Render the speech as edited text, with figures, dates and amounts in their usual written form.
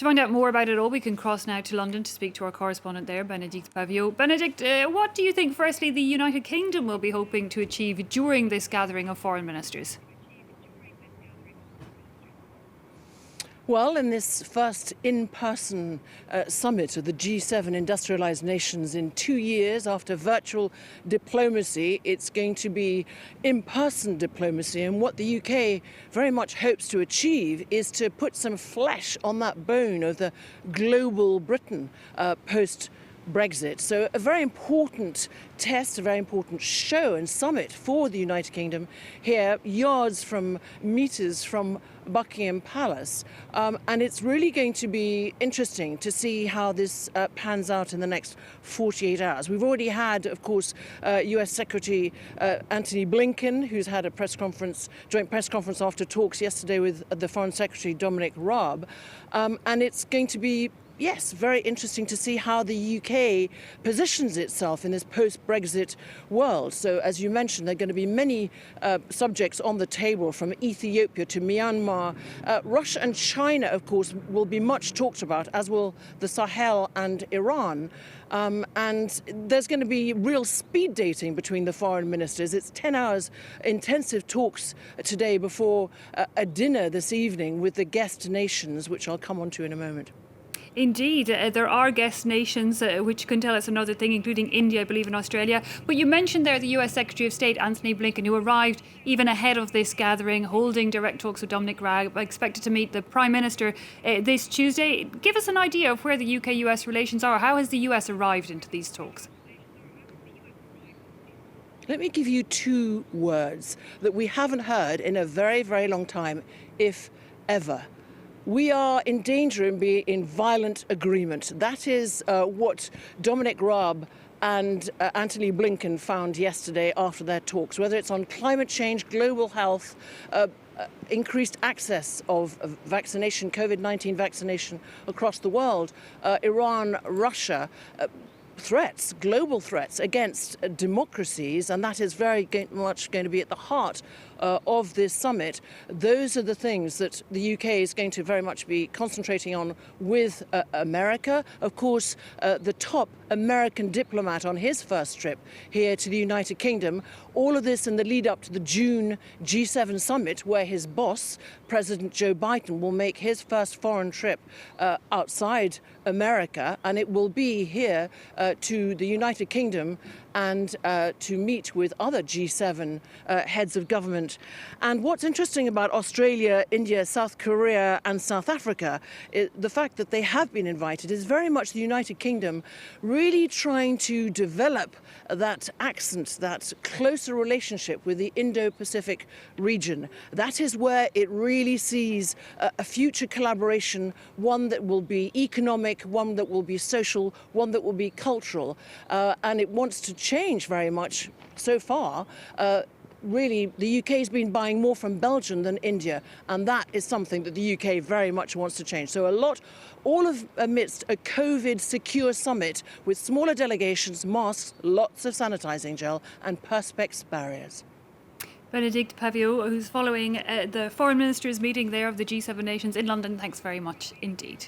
To find out more about it all, we can cross now to London to speak to our correspondent there, Bénédicte Paviot. Bénédicte, what do you think, firstly, the United Kingdom will be hoping to achieve during this gathering of foreign ministers? Well, in this first in-person summit of the G7 industrialised nations in 2 years after virtual diplomacy, it's going to be in-person diplomacy. And what the UK very much hopes to achieve is to put some flesh on that bone of the global Britain post-Brexit. So a very important test, a very important show and summit for the United Kingdom here, meters from Buckingham Palace. And it's really going to be interesting to see how this pans out in the next 48 hours. We've already had, of course, US Secretary Antony Blinken, who's had a joint press conference after talks yesterday with the Foreign Secretary Dominic Raab. And it's going to be very interesting to see how the UK positions itself in this post-Brexit world. So, as you mentioned, there are going to be many subjects on the table, from Ethiopia to Myanmar. Russia and China, of course, will be much talked about, as will the Sahel and Iran. And there's going to be real speed dating between the foreign ministers. It's 10 hours intensive talks today before a dinner this evening with the guest nations, which I'll come on to in a moment. Indeed, there are guest nations which can tell us another thing, including India, I believe, and Australia. But you mentioned there the US Secretary of State, Antony Blinken, who arrived even ahead of this gathering, holding direct talks with Dominic Raab, expected to meet the Prime Minister this Tuesday. Give us an idea of where the UK-US relations are. How has the US arrived into these talks? Let me give you 2 words that we haven't heard in a very, very long time, if ever. We are in danger of being in violent agreement. That is what Dominic Raab and Antony Blinken found yesterday after their talks, whether it's on climate change, global health, increased access of vaccination, COVID-19 vaccination across the world, Iran, Russia, threats, global threats against democracies, and that is very much going to be at the heart of this summit. Those are the things that the UK is going to very much be concentrating on with America. Of course, the top American diplomat on his first trip here to the United Kingdom. All of this in the lead up to the June G7 summit, where his boss, President Joe Biden, will make his first foreign trip outside America, and it will be here to the United Kingdom and to meet with other G7 heads of government. And what's interesting about Australia, India, South Korea and South Africa, the fact that they have been invited, is very much the United Kingdom really trying to develop that accent, that closer relationship with the Indo-Pacific region. That is where it really sees a future collaboration, one that will be economic, one that will be social, one that will be cultural. And it wants to change very much so far. Really, the UK has been buying more from Belgium than India, and that is something that the UK very much wants to change. So amidst a COVID-secure summit with smaller delegations, masks, lots of sanitising gel and perspex barriers. Bénédicte Paviot, who's following the foreign ministers' meeting there of the G7 nations in London, thanks very much indeed.